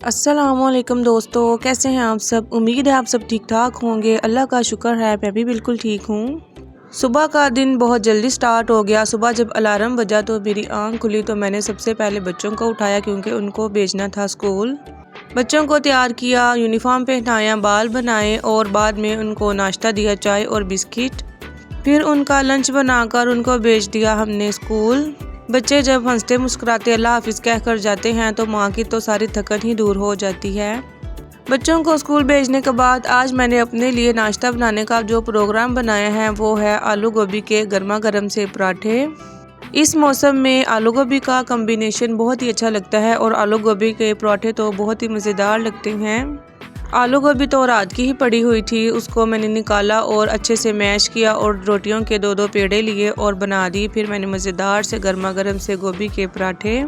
अस्सलामुअलैकुम दोस्तों, कैसे हैं आप सब। उम्मीद है आप सब ठीक ठाक होंगे। अल्लाह का शुक्र है मैं भी बिल्कुल ठीक हूँ। सुबह का दिन बहुत जल्दी स्टार्ट हो गया। सुबह जब अलार्म बजा तो मेरी आंख खुली तो मैंने सबसे पहले बच्चों को उठाया क्योंकि उनको भेजना था स्कूल। बच्चों को तैयार किया, यूनिफॉर्म पहनाया, बाल बनाए और बाद में उनको नाश्ता दिया, चाय और बिस्किट। फिर उनका लंच बनाकर उनको भेज दिया हमने स्कूल। बच्चे जब हंसते मुस्कुराते अल्लाह हाफिज़ कह कर जाते हैं तो माँ की तो सारी थकन ही दूर हो जाती है। बच्चों को स्कूल भेजने के बाद आज मैंने अपने लिए नाश्ता बनाने का जो प्रोग्राम बनाया है वो है आलू गोभी के गर्मा गर्म से पराठे। इस मौसम में आलू गोभी का कॉम्बिनेशन बहुत ही अच्छा लगता है और आलू गोभी के पराठे तो बहुत ही मज़ेदार लगते हैं। आलू गोभी तो रात की ही पड़ी हुई थी, उसको मैंने निकाला और अच्छे से मैश किया और रोटियों के दो दो पेड़े लिए और बना दी। फिर मैंने मज़ेदार से गर्मा गर्म से गोभी के पराठे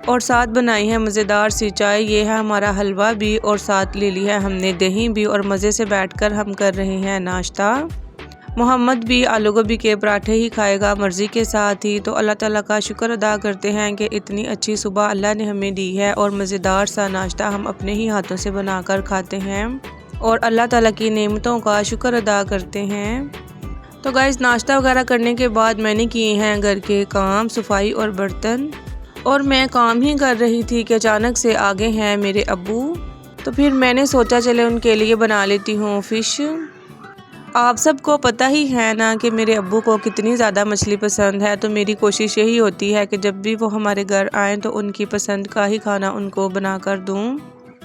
और साथ बनाई है मज़ेदार सी चाय। ये है हमारा हलवा भी और साथ ले ली है हमने दही भी और मज़े से बैठकर हम कर रहे हैं नाश्ता। मोहम्मद भी आलू गोभी के पराठे ही खाएगा मर्ज़ी के साथ ही। तो अल्लाह ताला का शुक्र अदा करते हैं कि इतनी अच्छी सुबह अल्लाह ने हमें दी है और मज़ेदार सा नाश्ता हम अपने ही हाथों से बनाकर खाते हैं और अल्लाह ताला की नेमतों का शुक्र अदा करते हैं। तो गाइस, नाश्ता वगैरह करने के बाद मैंने किए हैं घर के काम, सफाई और बर्तन। और मैं काम ही कर रही थी कि अचानक से आगे हैं मेरे अब्बू। तो फिर मैंने सोचा चले उनके लिए बना लेती हूँ फ़िश। आप सबको पता ही है ना कि मेरे अब्बू को कितनी ज़्यादा मछली पसंद है। तो मेरी कोशिश यही होती है कि जब भी वो हमारे घर आएँ तो उनकी पसंद का ही खाना उनको बना कर दूँ।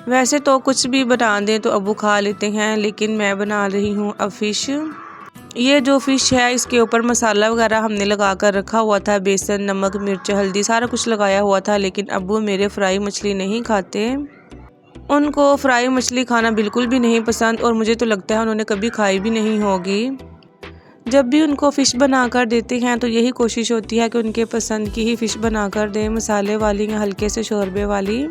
वैसे तो कुछ भी बना दें तो अब्बू खा लेते हैं, लेकिन मैं बना रही हूँ अब फ़िश। ये जो फ़िश है इसके ऊपर मसाला वगैरह हमने लगा कर रखा हुआ था, बेसन, नमक, मिर्च, हल्दी सारा कुछ लगाया हुआ था। लेकिन अब्बू मेरे फ्राई मछली नहीं खाते, उनको फ्राई मछली खाना बिल्कुल भी नहीं पसंद और मुझे तो लगता है उन्होंने कभी खाई भी नहीं होगी। जब भी उनको फ़िश बना कर देते हैं तो यही कोशिश होती है कि उनके पसंद की ही फ़िश बना कर दें, मसाले वाली या हल्के से शोरबे वाली।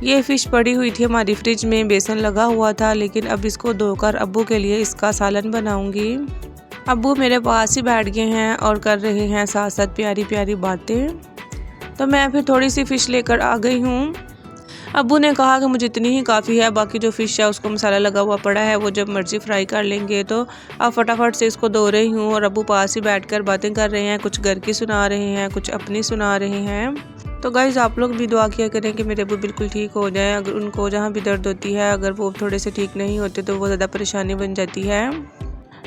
ये फ़िश पड़ी हुई थी हमारी फ्रिज में, बेसन लगा हुआ था, लेकिन अब इसको धोकर अब्बू के लिए इसका सालन बनाऊंगी। अब्बू मेरे पास ही बैठ गए हैं और कर रहे हैं साथ साथ प्यारी प्यारी बातें। तो मैं फिर थोड़ी सी फ़िश लेकर आ गई हूँ। अब्बू ने कहा कि मुझे इतनी ही काफ़ी है, बाकी जो फ़िश है उसको मसाला लगा हुआ पड़ा है, वो जब मर्ज़ी फ्राई कर लेंगे। तो अब फटाफट से इसको धो रही हूँ और अब्बू पास ही बैठकर बातें कर रहे हैं, कुछ घर की सुना रहे हैं, कुछ अपनी सुना रहे हैं। तो गाइज़, आप लोग भी दुआ किया करें कि मेरे अब्बू बिल्कुल ठीक हो जाएं। अगर उनको जहाँ भी दर्द होती है, अगर वो थोड़े से ठीक नहीं होते तो वो ज़्यादा परेशानी बन जाती है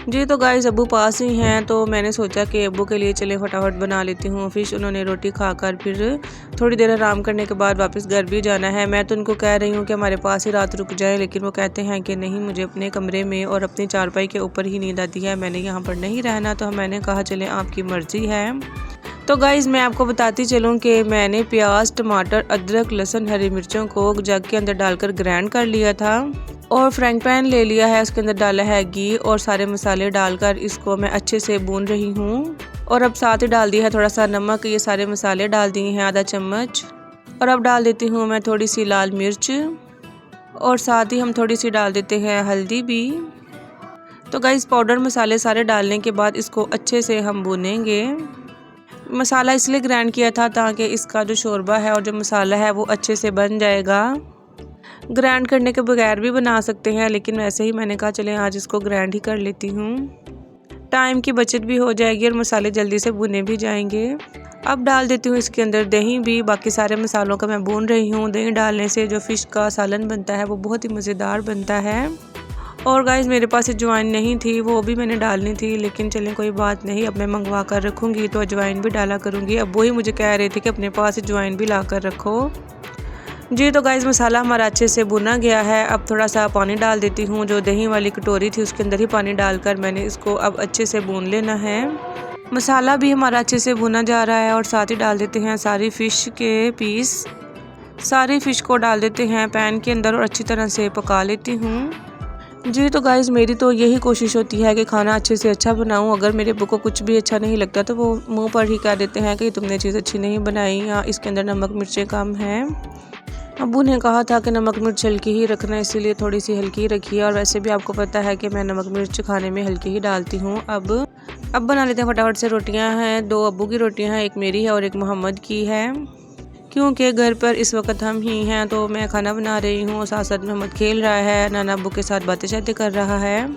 जी। तो गाइस, अब्बू पास ही हैं तो मैंने सोचा कि अब्बू के लिए चले फटाफट बना लेती हूँ फ़िश। उन्होंने रोटी खाकर फिर थोड़ी देर आराम करने के बाद वापस घर भी जाना है। मैं तो उनको कह रही हूँ कि हमारे पास ही रात रुक जाए, लेकिन वो कहते हैं कि नहीं, मुझे अपने कमरे में और अपनी चारपाई के ऊपर ही नींद आती है, मैंने यहाँ पर नहीं रहना। तो मैंने कहा चले आपकी मर्ज़ी है। तो गाइज़, मैं आपको बताती चलूँ कि मैंने प्याज, टमाटर, अदरक, लहसुन, हरी मिर्चों को जग के अंदर डालकर ग्राइंड कर लिया था और फ्राइंग पैन ले लिया है, उसके अंदर डाला है घी और सारे मसाले डालकर इसको मैं अच्छे से भून रही हूँ। और अब साथ ही डाल दिया है थोड़ा सा नमक, ये सारे मसाले डाल दिए हैं आधा चम्मच। और अब डाल देती हूँ मैं थोड़ी सी लाल मिर्च और साथ ही हम थोड़ी सी डाल देते हैं हल्दी भी। तो गाइस, पाउडर मसाले सारे डालने के बाद इसको अच्छे से हम भूनेंगे। मसाला इसलिए ग्राइंड किया था ताकि इसका जो शोरबा है और जो मसाला है वो अच्छे से बन जाएगा। ग्राइंड करने के बगैर भी बना सकते हैं, लेकिन वैसे ही मैंने कहा चलें आज इसको ग्राइंड ही कर लेती हूँ, टाइम की बचत भी हो जाएगी और मसाले जल्दी से भुने भी जाएंगे। अब डाल देती हूँ इसके अंदर दही भी। बाकी सारे मसालों का मैं भून रही हूँ। दही डालने से जो फ़िश का सालन बनता है वो बहुत ही मज़ेदार बनता है। और गाइस, मेरे पास अजवाइन नहीं थी, वो भी मैंने डालनी थी, लेकिन चलें कोई बात नहीं, अब मैं मंगवा कर रखूँगी तो अजवाइन भी डाला करूँगी। अब वही मुझे कह रहे थे कि अपने पास अजवाइन भी ला कर रखो जी। तो गाइस, मसाला हमारा अच्छे से भुना गया है। अब थोड़ा सा पानी डाल देती हूँ, जो दही वाली कटोरी थी उसके अंदर ही पानी डालकर मैंने इसको अब अच्छे से भून लेना है। मसाला भी हमारा अच्छे से भुना जा रहा है और साथ ही डाल देते हैं सारी फ़िश के पीस। सारी फ़िश को डाल देते हैं पैन के अंदर और अच्छी तरह से पका लेती हूँ जी। तो गाइज़, मेरी तो यही कोशिश होती है कि खाना अच्छे से अच्छा बनाऊँ। अगर मेरे अब्बू को कुछ भी अच्छा नहीं लगता तो वो मुँह पर ही कह देते हैं कि तुमने चीज़ अच्छी नहीं बनाई या इसके अंदर नमक मिर्चें कम हैं। अब्बू ने कहा था कि नमक मिर्च हल्की ही रखना, इसीलिए थोड़ी सी हल्की रखी है। और वैसे भी आपको पता है कि मैं नमक मिर्च खाने में हल्की ही डालती हूँ। अब बना लेते हैं फटाफट से रोटियाँ हैं। 2 अब्बू की रोटियाँ हैं, एक मेरी है और एक मोहम्मद की है। क्योंकि घर पर इस वक्त हम ही हैं। तो मैं खाना बना रही हूँ, साथ साथ मोहम्मद खेल रहा है, नाना अब्बू के साथ बातें शातें कर रहा है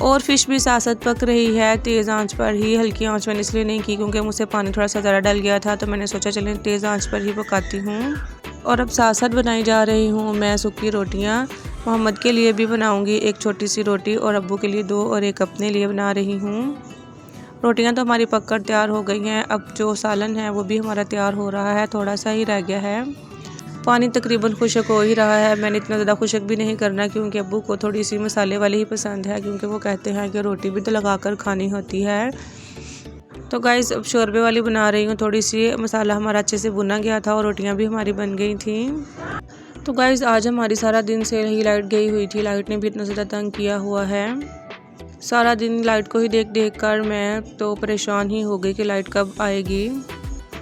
और फ़िश भी साथ साथ पक रही है तेज़ आंच पर ही। हल्की आंच मैंने इसलिए नहीं की क्योंकि मुझसे पानी थोड़ा सा ज़्यादा डल गया था, तो मैंने सोचा चलें तेज़ आंच पर ही पकाती हूँ। और अब साथ साथ बनाई जा रही हूँ मैं सूखी रोटियाँ। मोहम्मद के लिए भी बनाऊँगी एक छोटी सी रोटी और अब्बू के लिए 2 और एक अपने लिए बना रही हूँ। रोटियां तो हमारी पककर तैयार हो गई हैं। अब जो सालन है वो भी हमारा तैयार हो रहा है, थोड़ा सा ही रह गया है। पानी तकरीबन खुशक हो ही रहा है। मैंने इतना ज़्यादा खुशक भी नहीं करना क्योंकि अब्बू को थोड़ी सी मसाले वाली ही पसंद है, क्योंकि वो कहते हैं कि रोटी भी तो लगा कर खानी होती है। तो गाइस अब शोरबे वाली बना रही हूँ। थोड़ी सी मसाला हमारा अच्छे से भुना गया था और रोटियाँ भी हमारी बन गई थी। तो गाइस आज हमारी सारा दिन से ही लाइट गई हुई थी। लाइट ने भी इतना ज़्यादा तंग किया हुआ है। सारा दिन लाइट को ही देख देख कर मैं तो परेशान ही हो गई कि लाइट कब आएगी।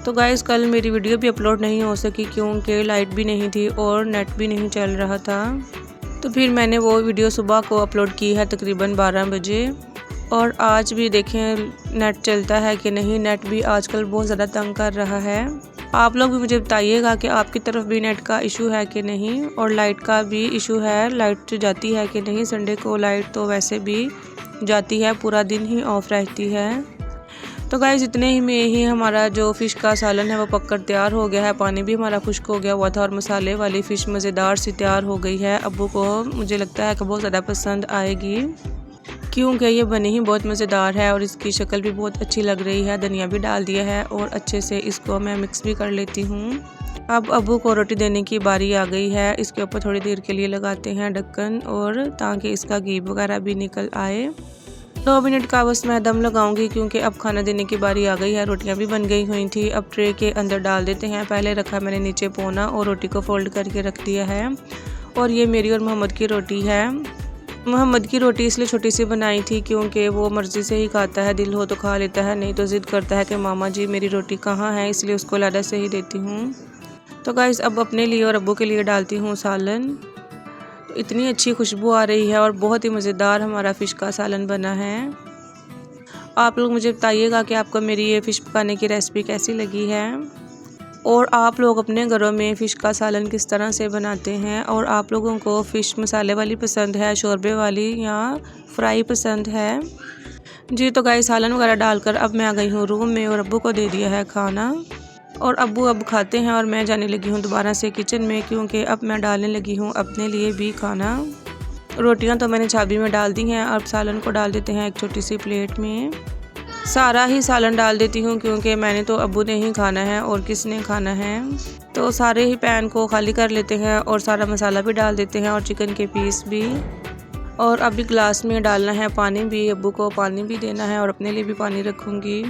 तो गाइस कल मेरी वीडियो भी अपलोड नहीं हो सकी क्योंकि लाइट भी नहीं थी और नेट भी नहीं चल रहा था। तो फिर मैंने वो वीडियो सुबह को अपलोड की है तकरीबन 12 बजे। और आज भी देखें नेट चलता है कि नहीं। नेट भी आजकल बहुत ज़्यादा तंग कर रहा है। आप लोग भी मुझे बताइएगा कि आपकी तरफ भी नेट का इशू है कि नहीं और लाइट का भी इशू है, लाइट जाती है कि नहीं। संडे को लाइट तो वैसे भी जाती है, पूरा दिन ही ऑफ रहती है। तो गाइस इतने ही में ही हमारा जो फ़िश का सालन है वो पककर तैयार हो गया है। पानी भी हमारा खुश्क हो गया हुआ था और मसाले वाली फ़िश मज़ेदार सी तैयार हो गई है। अब्बू को मुझे लगता है कि बहुत ज़्यादा पसंद आएगी क्योंकि ये बनी ही बहुत मज़ेदार है और इसकी शक्ल भी बहुत अच्छी लग रही है। धनिया भी डाल दिया है और अच्छे से इसको मैं मिक्स भी कर लेती हूँ। अब अब्बू को रोटी देने की बारी आ गई है। इसके ऊपर थोड़ी देर के लिए लगाते हैं ढक्कन और ताकि इसका घी वगैरह भी निकल आए। 2 मिनट का बस मैं दम लगाऊंगी क्योंकि अब खाना देने की बारी आ गई है। रोटियां भी बन गई हुई थी। अब ट्रे के अंदर डाल देते हैं। पहले रखा मैंने नीचे पोना और रोटी को फोल्ड करके रख दिया है। और ये मेरी और मोहम्मद की रोटी है। मोहम्मद की रोटी इसलिए छोटी सी बनाई थी क्योंकि वो मर्ज़ी से ही खाता है, दिल हो तो खा लेता है, नहीं तो ज़िद करता है कि मामा जी मेरी रोटी कहाँ है, इसलिए उसको लादा से ही देती हूँ। तो गाइस अब अपने लिए और अब्बू के लिए डालती हूँ सालन। तो इतनी अच्छी खुशबू आ रही है और बहुत ही मज़ेदार हमारा फ़िश का सालन बना है। आप लोग मुझे बताइएगा कि आपको मेरी ये फ़िश पकाने की रेसिपी कैसी लगी है और आप लोग अपने घरों में फ़िश का सालन किस तरह से बनाते हैं और आप लोगों को फ़िश मसाले वाली पसंद है, शोरबे वाली या फ्राई पसंद है। जी तो गाइस सालन वगैरह डालकर अब मैं आ गई हूँ रूम में और अब्बू को दे दिया है खाना और अब्बू अब खाते हैं और मैं जाने लगी हूँ दोबारा से किचन में क्योंकि अब मैं डालने लगी हूँ अपने लिए भी खाना। रोटियां तो मैंने चाबी में डाल दी हैं। अब सालन को डाल देते हैं एक छोटी सी प्लेट में। सारा ही सालन डाल देती हूँ क्योंकि मैंने तो अब्बू ने ही खाना है और किसने खाना है। तो सारे ही पैन को खाली कर लेते हैं और सारा मसाला भी डाल देते हैं और चिकन के पीस भी। और अभी गिलास में डालना है पानी भी, अब्बू को पानी भी देना है और अपने लिए भी पानी रखूँगी।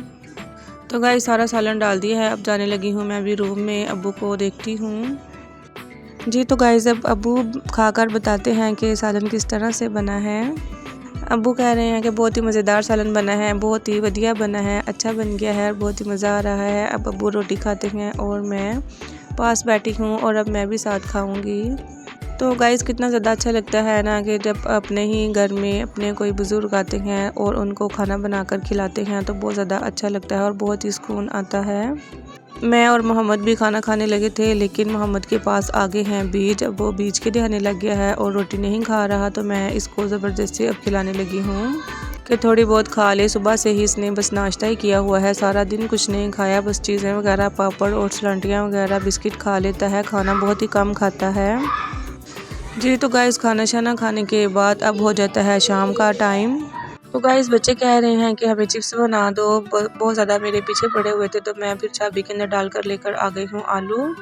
तो गाइस सारा सालन डाल दिया है। अब जाने लगी हूँ मैं अभी रूम में, अब्बू को देखती हूँ। जी तो गाइस अब अब्बू खाकर बताते हैं कि सालन किस तरह से बना है। अब्बू कह रहे हैं कि बहुत ही मज़ेदार सालन बना है, बहुत ही बढ़िया बना है, अच्छा बन गया है, बहुत ही मज़ा आ रहा है। अब अब्बू रोटी खाते हैं और मैं पास बैठी हूँ और अब मैं भी साथ खाऊँगी। तो गाइस कितना ज़्यादा अच्छा लगता है ना कि जब अपने ही घर में अपने कोई बुज़ुर्ग आते हैं और उनको खाना बनाकर खिलाते हैं तो बहुत ज़्यादा अच्छा लगता है और बहुत ही सुकून आता है। मैं और मोहम्मद भी खाना खाने लगे थे लेकिन मोहम्मद के पास आगे हैं बीज। अब वो बीज के दिखाने लग गया है और रोटी नहीं खा रहा, तो मैं इसको ज़बरदस्ती अब खिलाने लगी हूँ कि थोड़ी बहुत खा ले। सुबह से ही इसने बस नाश्ता ही किया हुआ है, सारा दिन कुछ नहीं खाया, बस चीज़ें वगैरह पापड़ और सलांटियाँ वगैरह बिस्किट खा लेता है, खाना बहुत ही कम खाता है। जी तो गाइस खाना शाना खाने के बाद अब हो जाता है शाम का टाइम। तो गाइस बच्चे कह रहे हैं कि हमें चिप्स बना दो, बहुत ज़्यादा मेरे पीछे पड़े हुए थे, तो मैं फिर चाबी के अंदर डालकर लेकर आ गई हूँ आलू।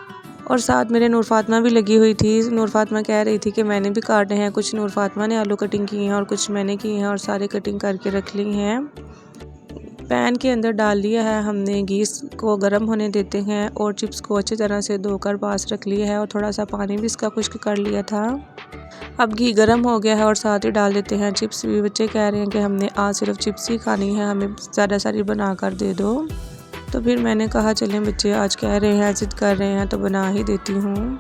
और साथ मेरे नूर फातिमा भी लगी हुई थी। नूर फातिमा कह रही थी कि मैंने भी काटने हैं। कुछ नूर फातिमा ने आलू कटिंग की हैं और कुछ मैंने की हैं और सारे कटिंग करके रख ली हैं। पैन के अंदर डाल लिया है हमने, घी को गर्म होने देते हैं और चिप्स को अच्छी तरह से धोकर पास रख लिया है और थोड़ा सा पानी भी इसका खुश्क कर लिया था। अब घी गर्म हो गया है और साथ ही डाल देते हैं चिप्स भी। बच्चे कह रहे हैं कि हमने आज सिर्फ चिप्स ही खानी है, हमें ज़्यादा सारी बना कर दे दो। तो फिर मैंने कहा चलें बच्चे आज कह रहे हैं, ज़िद कर रहे हैं तो बना ही देती हूँ।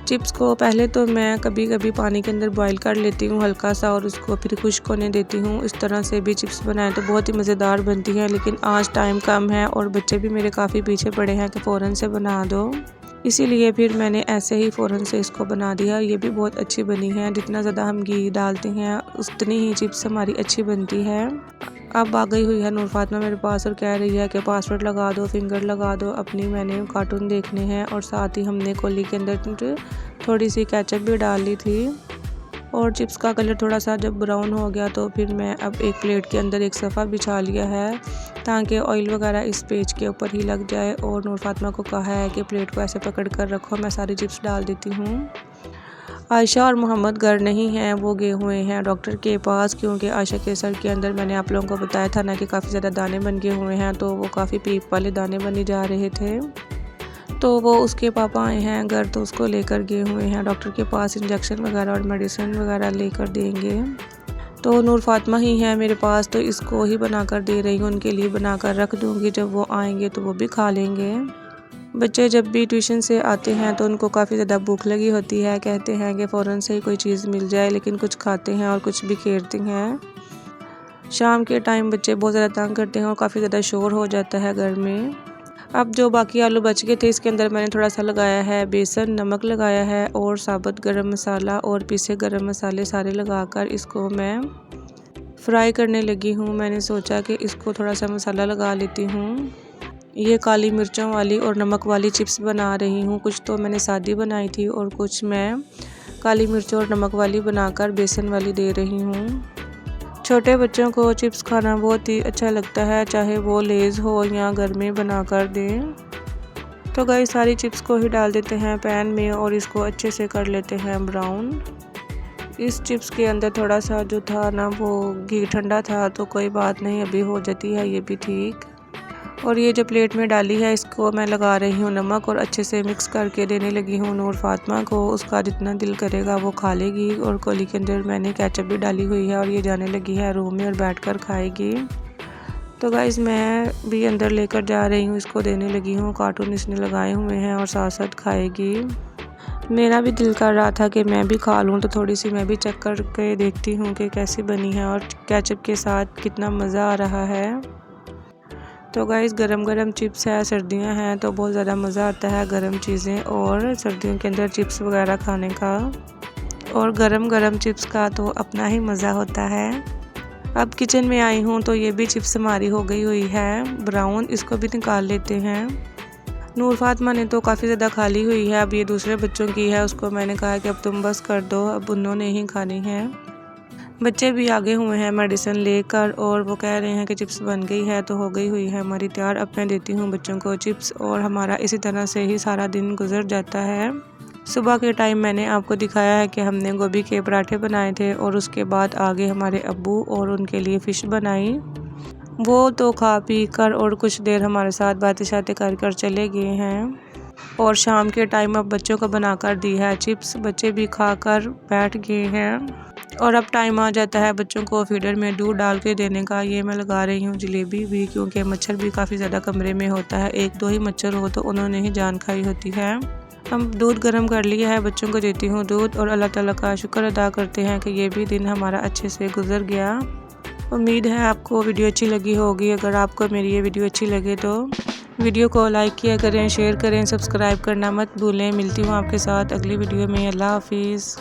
चिप्स को पहले तो मैं कभी कभी पानी के अंदर बॉईल कर लेती हूँ हल्का सा और उसको फिर खुश्क होने देती हूँ। इस तरह से भी चिप्स बनाएं तो बहुत ही मज़ेदार बनती हैं, लेकिन आज टाइम कम है और बच्चे भी मेरे काफ़ी पीछे पड़े हैं कि फ़ौरन से बना दो। इसीलिए फिर मैंने ऐसे ही फ़ौरन से इसको बना दिया। ये भी बहुत अच्छी बनी है। जितना ज़्यादा हम घी डालते हैं उतनी ही चिप्स हमारी अच्छी बनती है। अब आ गई हुई है नूर फातिमा मेरे पास और कह रही है कि पासवर्ड लगा दो, फिंगर लगा दो अपनी, मैंने कार्टून देखने हैं। और साथ ही हमने कोली के अंदर थोड़ी सी केचप भी डाल ली थी। और चिप्स का कलर थोड़ा सा जब ब्राउन हो गया तो फिर मैं अब एक प्लेट के अंदर एक सफ़ा बिछा लिया है ताकि ऑयल वगैरह इस पेज के ऊपर ही लग जाए। और नूर फातिमा को कहा है कि प्लेट को ऐसे पकड़ कर रखो, मैं सारी चिप्स डाल देती हूँ। आयशा और मोहम्मद घर नहीं हैं, वो गए हुए हैं डॉक्टर के पास, क्योंकि आयशा के सर के अंदर मैंने आप लोगों को बताया था ना कि काफ़ी ज़्यादा दाने बन गए हुए हैं, तो वो काफ़ी पीप वाले दाने बने जा रहे थे। तो वो उसके पापा आए हैं घर, तो उसको लेकर गए हुए हैं डॉक्टर के पास, इंजेक्शन वगैरह और मेडिसिन वगैरह लेकर देंगे। तो नूर फातिमा ही है मेरे पास, तो इसको ही बनाकर दे रही हूँ, उनके लिए बनाकर रख दूँगी, जब वो आएंगे तो वो भी खा लेंगे। बच्चे जब भी ट्यूशन से आते हैं तो उनको काफ़ी ज़्यादा भूख लगी होती है, कहते हैं कि फ़ौरन से ही कोई चीज़ मिल जाए, लेकिन कुछ खाते हैं और कुछ बिखेरते हैं। शाम के टाइम बच्चे बहुत ज़्यादा तंग करते हैं और काफ़ी ज़्यादा शोर हो जाता है घर में। अब जो बाकी आलू बच गए थे इसके अंदर मैंने थोड़ा सा लगाया है बेसन, नमक लगाया है और साबुत गरम मसाला और पीसे गरम मसाले सारे लगाकर इसको मैं फ्राई करने लगी हूँ। मैंने सोचा कि इसको थोड़ा सा मसाला लगा लेती हूँ। ये काली मिर्चों वाली और नमक वाली चिप्स बना रही हूँ। कुछ तो मैंने सादी बनाई थी और कुछ मैं काली मिर्चों और नमक वाली बनाकर बेसन वाली दे रही हूँ। छोटे बच्चों को चिप्स खाना बहुत ही अच्छा लगता है, चाहे वो लेज़ हो या घर में बनाकर दें। तो गाइस सारी चिप्स को ही डाल देते हैं पैन में और इसको अच्छे से कर लेते हैं ब्राउन। इस चिप्स के अंदर थोड़ा सा जो था ना वो घी ठंडा था, तो कोई बात नहीं, अभी हो जाती है ये भी ठीक। और ये जो प्लेट में डाली है इसको मैं लगा रही हूँ नमक और अच्छे से मिक्स करके देने लगी हूँ नूर फातिमा को। उसका जितना दिल करेगा वो खा लेगी। और कोली के अंदर मैंने केचप भी डाली हुई है और ये जाने लगी है रूम में और बैठकर खाएगी। तो गाइस मैं भी अंदर लेकर जा रही हूँ, इसको देने लगी हूँ, कार्टून इसने लगाए हुए हैं और साथ साथ खाएगी। मेरा भी दिल कर रहा था कि मैं भी खा लूँ, तो थोड़ी सी मैं भी चेक करके देखती हूँ कि कैसी बनी है और केचप के साथ कितना मज़ा आ रहा है। तो गाइस गरम गरम चिप्स है, सर्दियां हैं तो बहुत ज़्यादा मज़ा आता है गरम चीज़ें और सर्दियों के अंदर चिप्स वगैरह खाने का। और गरम गरम चिप्स का तो अपना ही मज़ा होता है। अब किचन में आई हूँ तो ये भी चिप्स हमारी हो गई हुई है ब्राउन, इसको भी निकाल लेते हैं। नूर फातिमा ने तो काफ़ी ज़्यादा खा ली हुई है, अब ये दूसरे बच्चों की है, उसको मैंने कहा कि अब तुम बस कर दो, अब उन्होंने ही खानी है। बच्चे भी आगे हुए हैं मेडिसिन लेकर और वो कह रहे हैं कि चिप्स बन गई है, तो हो गई हुई है हमारी तैयार। अब मैं देती हूँ बच्चों को चिप्स और हमारा इसी तरह से ही सारा दिन गुजर जाता है। सुबह के टाइम मैंने आपको दिखाया है कि हमने गोभी के पराठे बनाए थे और उसके बाद आगे हमारे अब्बू और उनके लिए फ़िश बनाई। वो तो खा पी कर और कुछ देर हमारे साथ बातें शातें कर कर चले गए हैं। और शाम के टाइम अब बच्चों को बनाकर दी है चिप्स, बच्चे भी खाकर बैठ गए हैं। और अब टाइम आ जाता है बच्चों को फीडर में दूध डाल के देने का। ये मैं लगा रही हूँ जलेबी भी, क्योंकि मच्छर भी काफ़ी ज़्यादा कमरे में होता है, एक दो ही मच्छर हो तो उन्होंने ही जान खाई होती है। हम दूध गर्म कर लिया है, बच्चों को देती हूँ दूध और अल्लाह ताला का शुक्र अदा करते हैं कि ये भी दिन हमारा अच्छे से गुजर गया। उम्मीद है आपको वीडियो अच्छी लगी होगी। अगर आपको मेरी ये वीडियो अच्छी लगे तो वीडियो को लाइक किया करें, शेयर करें, सब्सक्राइब करना मत भूलें। मिलती हूँ आपके साथ अगली वीडियो में। अल्लाह हाफिज़।